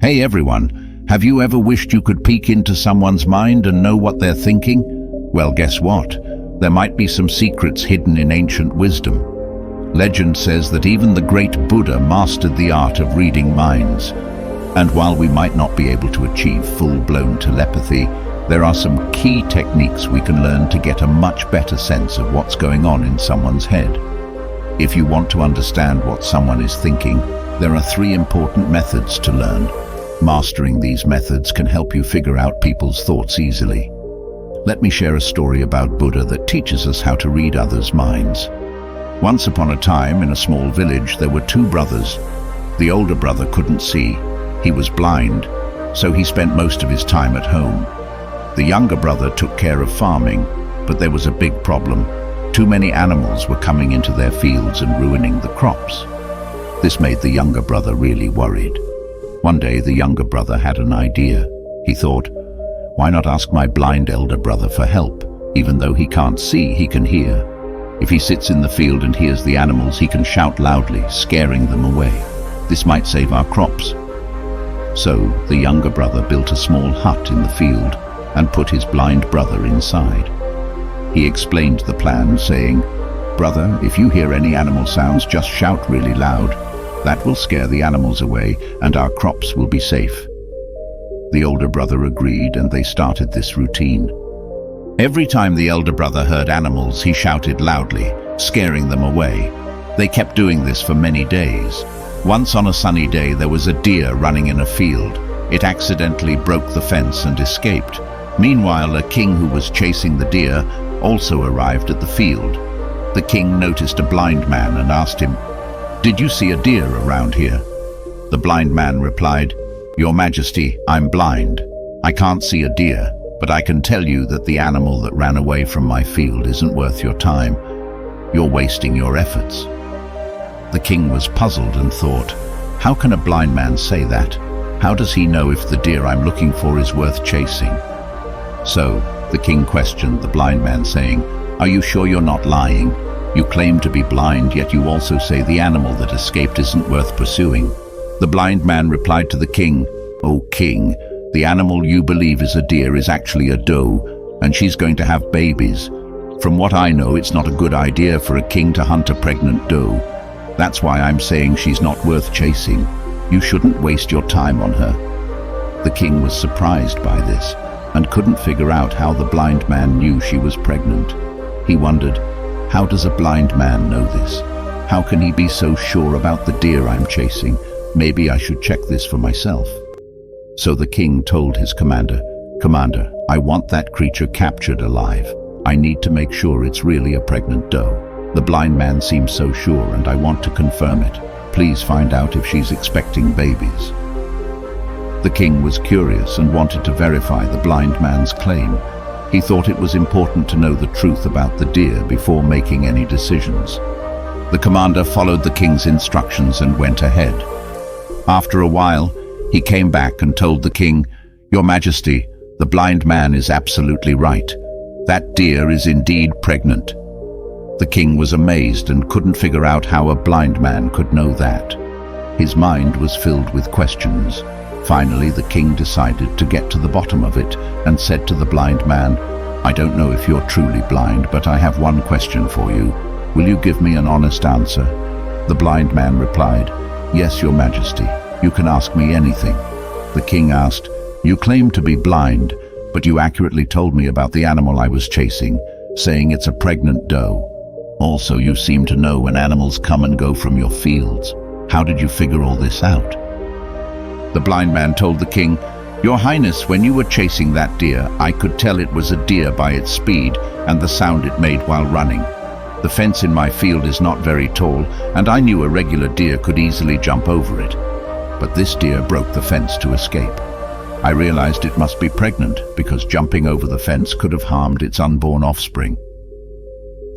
Hey everyone, have you ever wished you could peek into someone's mind and know what they're thinking? Well, guess what? There might be some secrets hidden in ancient wisdom. Legend says that even the great Buddha mastered the art of reading minds. And while we might not be able to achieve full-blown telepathy, there are some key techniques we can learn to get a much better sense of what's going on in someone's head. If you want to understand what someone is thinking, there are 3 important methods to learn. Mastering these methods can help you figure out people's thoughts easily. Let me share a story about Buddha that teaches us how to read others' minds. Once upon a time, in a small village, there were 2 brothers. The older brother couldn't see. He was blind, so he spent most of his time at home. The younger brother took care of farming, but there was a big problem. Too many animals were coming into their fields and ruining the crops. This made the younger brother really worried. One day, the younger brother had an idea. He thought, why not ask my blind elder brother for help? Even though he can't see, he can hear. If he sits in the field and hears the animals, he can shout loudly, scaring them away. This might save our crops. So, the younger brother built a small hut in the field and put his blind brother inside. He explained the plan, saying, "Brother, if you hear any animal sounds, just shout really loud. That will scare the animals away, and our crops will be safe." The older brother agreed, and they started this routine. Every time the elder brother heard animals, he shouted loudly, scaring them away. They kept doing this for many days. Once on a sunny day, there was a deer running in a field. It accidentally broke the fence and escaped. Meanwhile, a king who was chasing the deer also arrived at the field. The king noticed a blind man and asked him, "Did you see a deer around here?" The blind man replied, "Your Majesty, I'm blind. I can't see a deer, but I can tell you that the animal that ran away from my field isn't worth your time. You're wasting your efforts." The king was puzzled and thought, how can a blind man say that? How does he know if the deer I'm looking for is worth chasing? So, the king questioned the blind man, saying, "Are you sure you're not lying? You claim to be blind, yet you also say the animal that escaped isn't worth pursuing." The blind man replied to the king, "O king, the animal you believe is a deer is actually a doe, and she's going to have babies. From what I know, it's not a good idea for a king to hunt a pregnant doe. That's why I'm saying she's not worth chasing. You shouldn't waste your time on her." The king was surprised by this and couldn't figure out how the blind man knew she was pregnant. He wondered, how does a blind man know this? How can he be so sure about the deer I'm chasing? Maybe I should check this for myself. So the king told his commander, "Commander, I want that creature captured alive. I need to make sure it's really a pregnant doe. The blind man seems so sure and I want to confirm it. Please find out if she's expecting babies." The king was curious and wanted to verify the blind man's claim. He thought it was important to know the truth about the deer before making any decisions. The commander followed the king's instructions and went ahead. After a while, he came back and told the king, "Your Majesty, the blind man is absolutely right. That deer is indeed pregnant." The king was amazed and couldn't figure out how a blind man could know that. His mind was filled with questions. Finally, the king decided to get to the bottom of it and said to the blind man, "I don't know if you're truly blind, but I have one question for you. Will you give me an honest answer?" The blind man replied, "Yes, Your Majesty. You can ask me anything." The king asked, "You claim to be blind, but you accurately told me about the animal I was chasing, saying it's a pregnant doe. Also, you seem to know when animals come and go from your fields. How did you figure all this out?" The blind man told the king, "Your Highness, when you were chasing that deer, I could tell it was a deer by its speed and the sound it made while running. The fence in my field is not very tall, and I knew a regular deer could easily jump over it. But this deer broke the fence to escape. I realized it must be pregnant because jumping over the fence could have harmed its unborn offspring."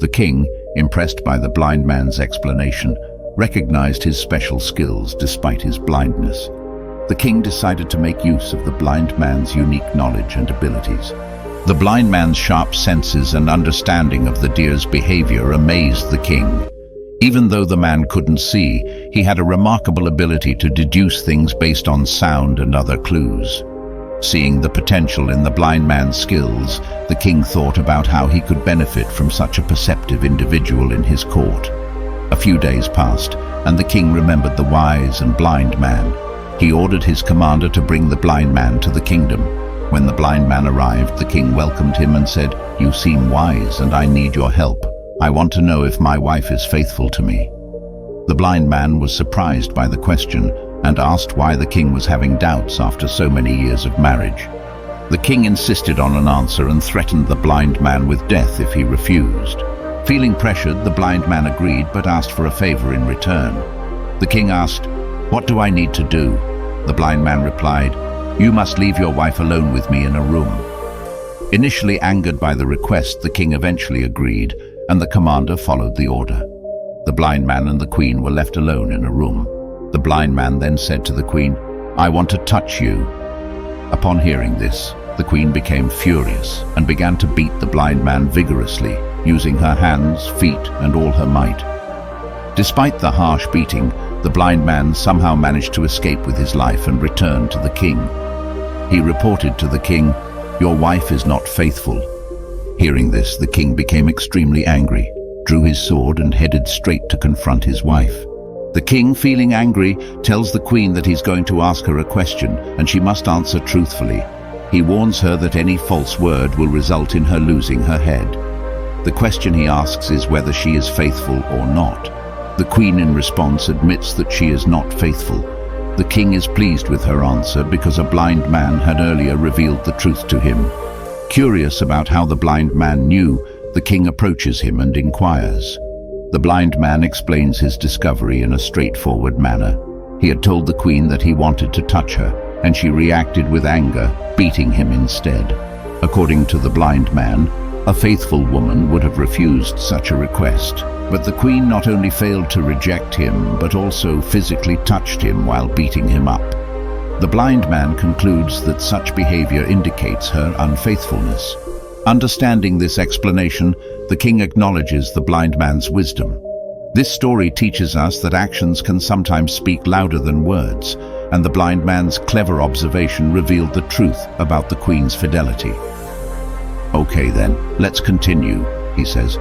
The king, impressed by the blind man's explanation, recognized his special skills despite his blindness. The king decided to make use of the blind man's unique knowledge and abilities. The blind man's sharp senses and understanding of the deer's behavior amazed the king. Even though the man couldn't see, he had a remarkable ability to deduce things based on sound and other clues. Seeing the potential in the blind man's skills, the king thought about how he could benefit from such a perceptive individual in his court. A few days passed, and the king remembered the wise and blind man. He ordered his commander to bring the blind man to the kingdom. When the blind man arrived, the king welcomed him and said, "You seem wise, and I need your help. I want to know if my wife is faithful to me." The blind man was surprised by the question and asked why the king was having doubts after so many years of marriage. The king insisted on an answer and threatened the blind man with death if he refused. Feeling pressured, the blind man agreed but asked for a favor in return. The king asked, "What do I need to do?" The blind man replied, "You must leave your wife alone with me in a room." Initially angered by the request, the king eventually agreed, and the commander followed the order. The blind man and the queen were left alone in a room. The blind man then said to the queen, "I want to touch you." Upon hearing this, the queen became furious and began to beat the blind man vigorously, using her hands, feet, and all her might. Despite the harsh beating, the blind man somehow managed to escape with his life and returned to the king. He reported to the king, "Your wife is not faithful." Hearing this, the king became extremely angry, drew his sword and headed straight to confront his wife. The king, feeling angry, tells the queen that he's going to ask her a question and she must answer truthfully. He warns her that any false word will result in her losing her head. The question he asks is whether she is faithful or not. The queen in response admits that she is not faithful. The king is pleased with her answer because a blind man had earlier revealed the truth to him. Curious about how the blind man knew, the king approaches him and inquires. The blind man explains his discovery in a straightforward manner. He had told the queen that he wanted to touch her, and she reacted with anger, beating him instead. According to the blind man, a faithful woman would have refused such a request. But the queen not only failed to reject him, but also physically touched him while beating him up. The blind man concludes that such behavior indicates her unfaithfulness. Understanding this explanation, the king acknowledges the blind man's wisdom. This story teaches us that actions can sometimes speak louder than words, and the blind man's clever observation revealed the truth about the queen's fidelity. "Okay then, let's continue," he says.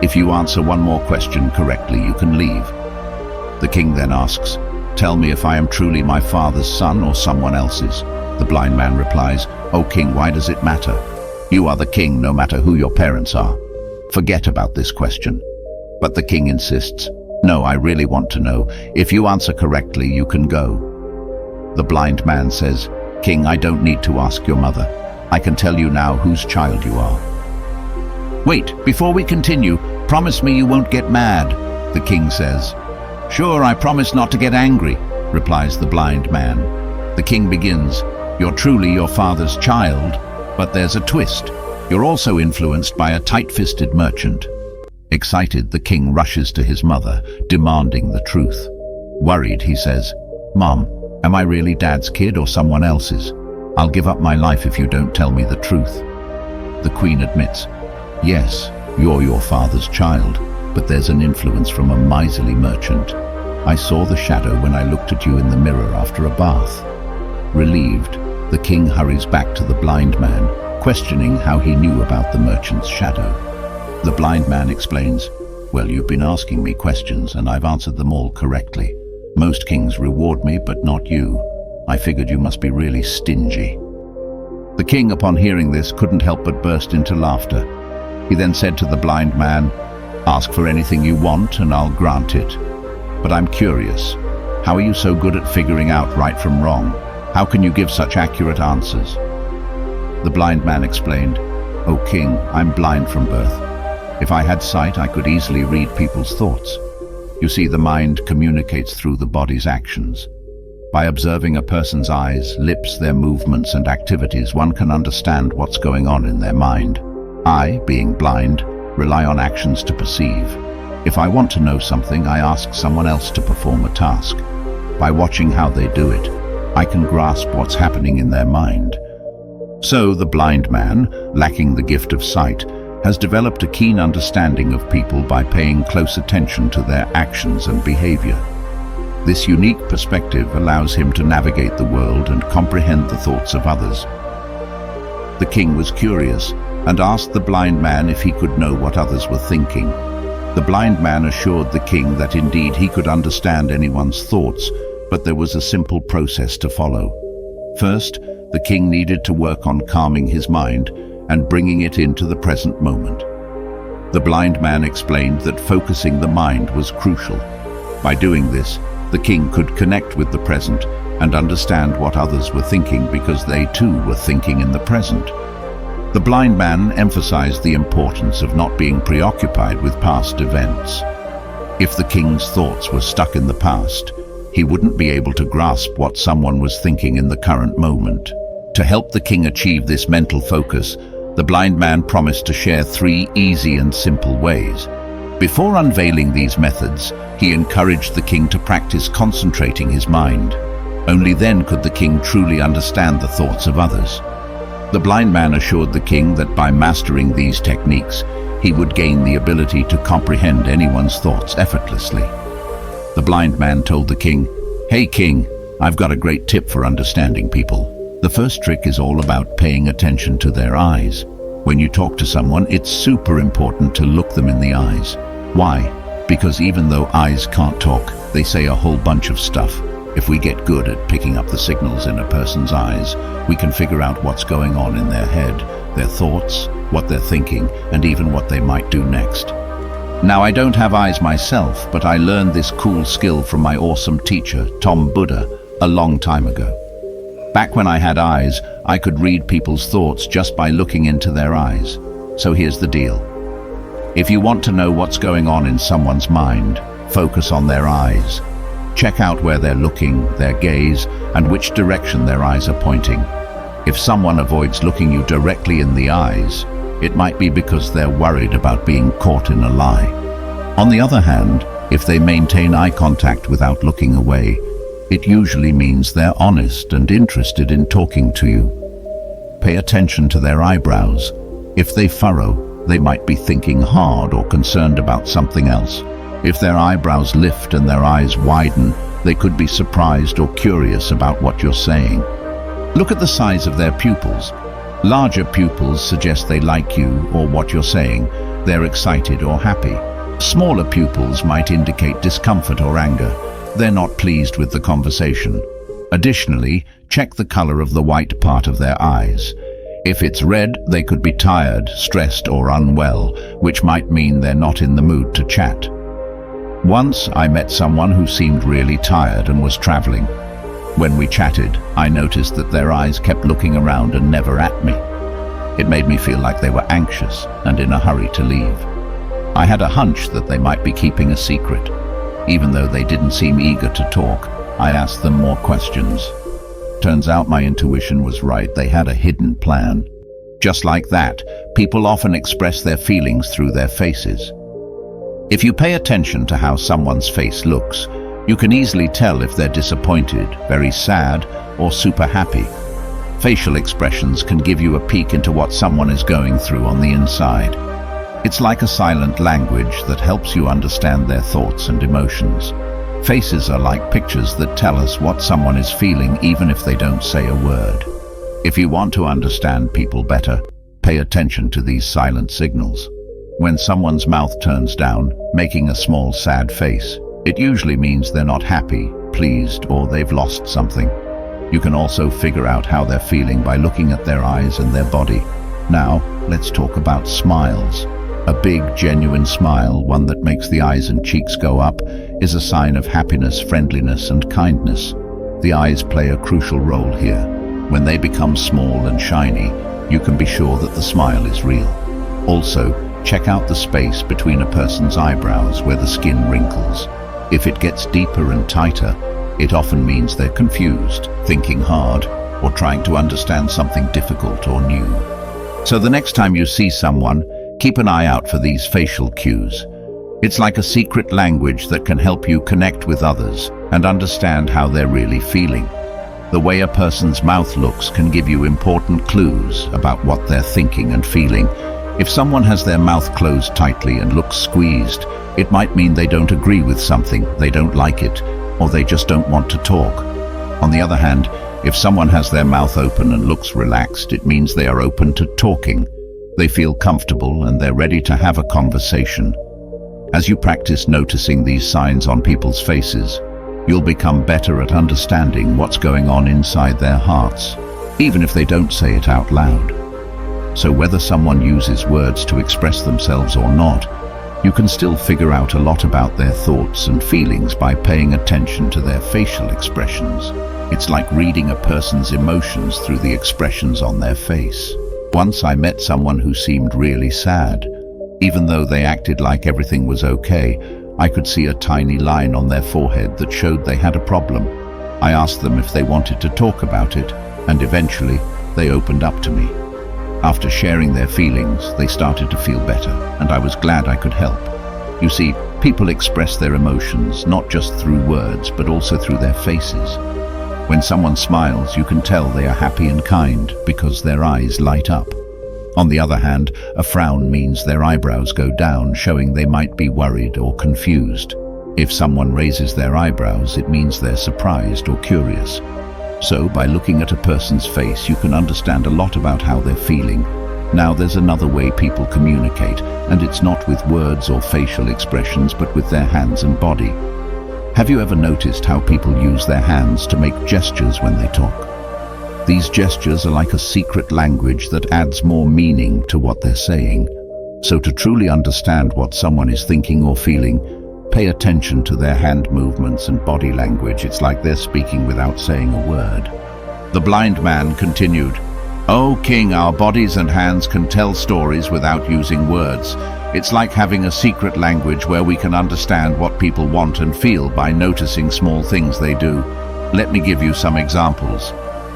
"If you answer one more question correctly, you can leave." The king then asks, "Tell me if I am truly my father's son or someone else's." The blind man replies, "O king, why does it matter? You are the king no matter who your parents are. Forget about this question." But the king insists, "No, I really want to know. If you answer correctly, you can go." The blind man says, "King, I don't need to ask your mother. I can tell you now whose child you are." "Wait, before we continue, promise me you won't get mad," the king says. "Sure, I promise not to get angry," replies the blind man. The king begins, "You're truly your father's child, but there's a twist. You're also influenced by a tight-fisted merchant." Excited, the king rushes to his mother, demanding the truth. Worried, he says, "Mom, am I really Dad's kid or someone else's? I'll give up my life if you don't tell me the truth." The queen admits, "Yes, you're your father's child, but there's an influence from a miserly merchant. I saw the shadow when I looked at you in the mirror after a bath." Relieved, the king hurries back to the blind man, questioning how he knew about the merchant's shadow. The blind man explains, "Well, you've been asking me questions and I've answered them all correctly. Most kings reward me, but not you. I figured you must be really stingy." The king, upon hearing this, couldn't help but burst into laughter. He then said to the blind man, "Ask for anything you want and I'll grant it. But I'm curious, how are you so good at figuring out right from wrong? How can you give such accurate answers?" The blind man explained, "O king, I'm blind from birth. If I had sight, I could easily read people's thoughts. You see, the mind communicates through the body's actions. By observing a person's eyes, lips, their movements and activities, one can understand what's going on in their mind. I, being blind, rely on actions to perceive. If I want to know something, I ask someone else to perform a task. By watching how they do it, I can grasp what's happening in their mind." So the blind man, lacking the gift of sight, has developed a keen understanding of people by paying close attention to their actions and behavior. This unique perspective allows him to navigate the world and comprehend the thoughts of others. The king was curious and asked the blind man if he could know what others were thinking. The blind man assured the king that indeed he could understand anyone's thoughts, but there was a simple process to follow. First, the king needed to work on calming his mind and bringing it into the present moment. The blind man explained that focusing the mind was crucial. By doing this, the king could connect with the present and understand what others were thinking because they too were thinking in the present. The blind man emphasized the importance of not being preoccupied with past events. If the king's thoughts were stuck in the past, he wouldn't be able to grasp what someone was thinking in the current moment. To help the king achieve this mental focus, the blind man promised to share 3 easy and simple ways. Before unveiling these methods, he encouraged the king to practice concentrating his mind. Only then could the king truly understand the thoughts of others. The blind man assured the king that by mastering these techniques, he would gain the ability to comprehend anyone's thoughts effortlessly. The blind man told the king, "Hey king, I've got a great tip for understanding people. The first trick is all about paying attention to their eyes. When you talk to someone, it's super important to look them in the eyes. Why? Because even though eyes can't talk, they say a whole bunch of stuff. If we get good at picking up the signals in a person's eyes, we can figure out what's going on in their head, their thoughts, what they're thinking, and even what they might do next." Now, I don't have eyes myself, but I learned this cool skill from my awesome teacher, Tom Buddha, a long time ago. Back when I had eyes, I could read people's thoughts just by looking into their eyes. So here's the deal. If you want to know what's going on in someone's mind, focus on their eyes. Check out where they're looking, their gaze, and which direction their eyes are pointing. If someone avoids looking you directly in the eyes, it might be because they're worried about being caught in a lie. On the other hand, if they maintain eye contact without looking away, it usually means they're honest and interested in talking to you. Pay attention to their eyebrows. If they furrow, they might be thinking hard or concerned about something else. If their eyebrows lift and their eyes widen, they could be surprised or curious about what you're saying. Look at the size of their pupils. Larger pupils suggest they like you or what you're saying. They're excited or happy. Smaller pupils might indicate discomfort or anger. They're not pleased with the conversation. Additionally, check the color of the white part of their eyes. If it's red, they could be tired, stressed, or unwell, which might mean they're not in the mood to chat. Once, I met someone who seemed really tired and was traveling. When we chatted, I noticed that their eyes kept looking around and never at me. It made me feel like they were anxious and in a hurry to leave. I had a hunch that they might be keeping a secret. Even though they didn't seem eager to talk, I asked them more questions. Turns out my intuition was right. They had a hidden plan. Just like that, people often express their feelings through their faces. If you pay attention to how someone's face looks, you can easily tell if they're disappointed, very sad, or super happy. Facial expressions can give you a peek into what someone is going through on the inside. It's like a silent language that helps you understand their thoughts and emotions. Faces are like pictures that tell us what someone is feeling even if they don't say a word. If you want to understand people better, pay attention to these silent signals. When someone's mouth turns down, making a small sad face, it usually means they're not happy, pleased, or they've lost something. You can also figure out how they're feeling by looking at their eyes and their body. Now, let's talk about smiles. A big, genuine smile, one that makes the eyes and cheeks go up, is a sign of happiness, friendliness, and kindness. The eyes play a crucial role here. When they become small and shiny, you can be sure that the smile is real. Also, check out the space between a person's eyebrows where the skin wrinkles. If it gets deeper and tighter, it often means they're confused, thinking hard, or trying to understand something difficult or new. So the next time you see someone, keep an eye out for these facial cues. It's like a secret language that can help you connect with others and understand how they're really feeling. The way a person's mouth looks can give you important clues about what they're thinking and feeling. If someone has their mouth closed tightly and looks squeezed, it might mean they don't agree with something, they don't like it, or they just don't want to talk. On the other hand, if someone has their mouth open and looks relaxed, it means they are open to talking. They feel comfortable and they're ready to have a conversation. As you practice noticing these signs on people's faces, you'll become better at understanding what's going on inside their hearts, even if they don't say it out loud. So whether someone uses words to express themselves or not, you can still figure out a lot about their thoughts and feelings by paying attention to their facial expressions. It's like reading a person's emotions through the expressions on their face. Once I met someone who seemed really sad. Even though they acted like everything was okay, I could see a tiny line on their forehead that showed they had a problem. I asked them if they wanted to talk about it, and eventually they opened up to me. After sharing their feelings, they started to feel better, and I was glad I could help. You see, people express their emotions not just through words, but also through their faces. When someone smiles, you can tell they are happy and kind because their eyes light up. On the other hand, a frown means their eyebrows go down, showing they might be worried or confused. If someone raises their eyebrows, it means they're surprised or curious. So, by looking at a person's face, you can understand a lot about how they're feeling. Now, there's another way people communicate, and it's not with words or facial expressions, but with their hands and body. Have you ever noticed how people use their hands to make gestures when they talk? These gestures are like a secret language that adds more meaning to what they're saying. So to truly understand what someone is thinking or feeling, pay attention to their hand movements and body language. It's like they're speaking without saying a word. The blind man continued, "O King, our bodies and hands can tell stories without using words. It's like having a secret language where we can understand what people want and feel by noticing small things they do. Let me give you some examples.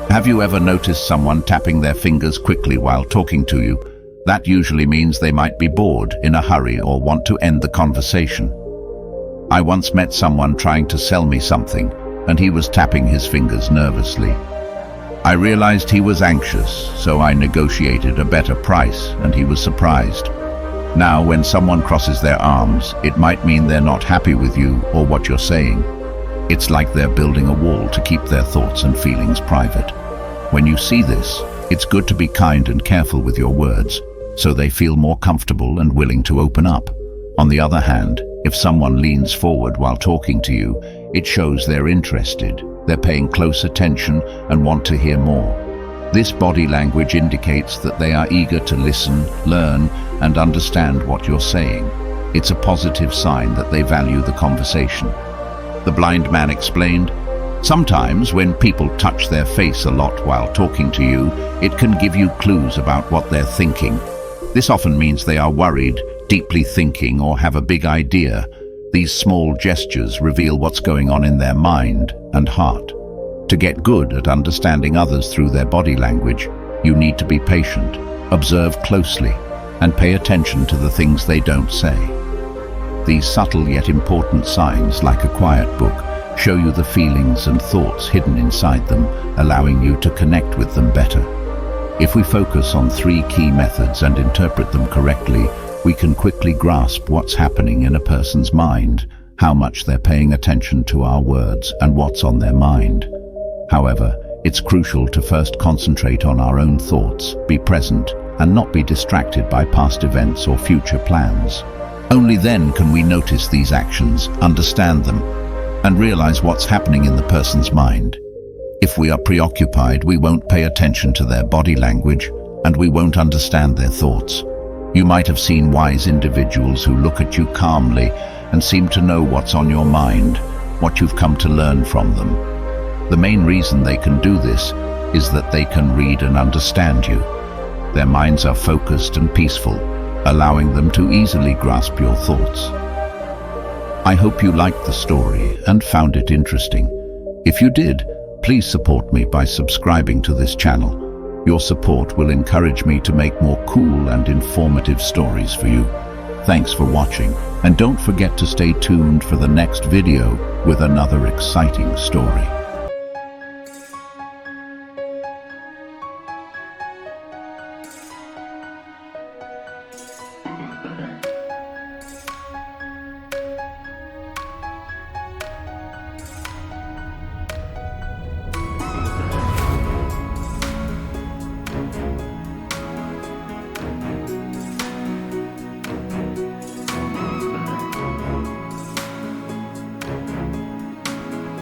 Have you ever noticed someone tapping their fingers quickly while talking to you? That usually means they might be bored, in a hurry, or want to end the conversation. I once met someone trying to sell me something, and he was tapping his fingers nervously. I realized he was anxious, so I negotiated a better price, and he was surprised. Now, when someone crosses their arms, it might mean they're not happy with you or what you're saying. It's like they're building a wall to keep their thoughts and feelings private. When you see this, it's good to be kind and careful with your words, so they feel more comfortable and willing to open up. On the other hand, if someone leans forward while talking to you, it shows they're interested, they're paying close attention and want to hear more. This body language indicates that they are eager to listen, learn, and understand what you're saying. It's a positive sign that they value the conversation. The blind man explained, "Sometimes when people touch their face a lot while talking to you, it can give you clues about what they're thinking. This often means they are worried, deeply thinking, or have a big idea. These small gestures reveal what's going on in their mind and heart. To get good at understanding others through their body language, you need to be patient, observe closely, and pay attention to the things they don't say. These subtle yet important signs, like a quiet book, show you the feelings and thoughts hidden inside them, allowing you to connect with them better. If we focus on 3 key methods and interpret them correctly, we can quickly grasp what's happening in a person's mind, how much they're paying attention to our words, and what's on their mind. However, it's crucial to first concentrate on our own thoughts, be present, and not be distracted by past events or future plans. Only then can we notice these actions, understand them, and realize what's happening in the person's mind. If we are preoccupied, we won't pay attention to their body language, and we won't understand their thoughts. You might have seen wise individuals who look at you calmly and seem to know what's on your mind, what you've come to learn from them. The main reason they can do this is that they can read and understand you. Their minds are focused and peaceful, allowing them to easily grasp your thoughts. I hope you liked the story and found it interesting. If you did, please support me by subscribing to this channel. Your support will encourage me to make more cool and informative stories for you. Thanks for watching, and don't forget to stay tuned for the next video with another exciting story.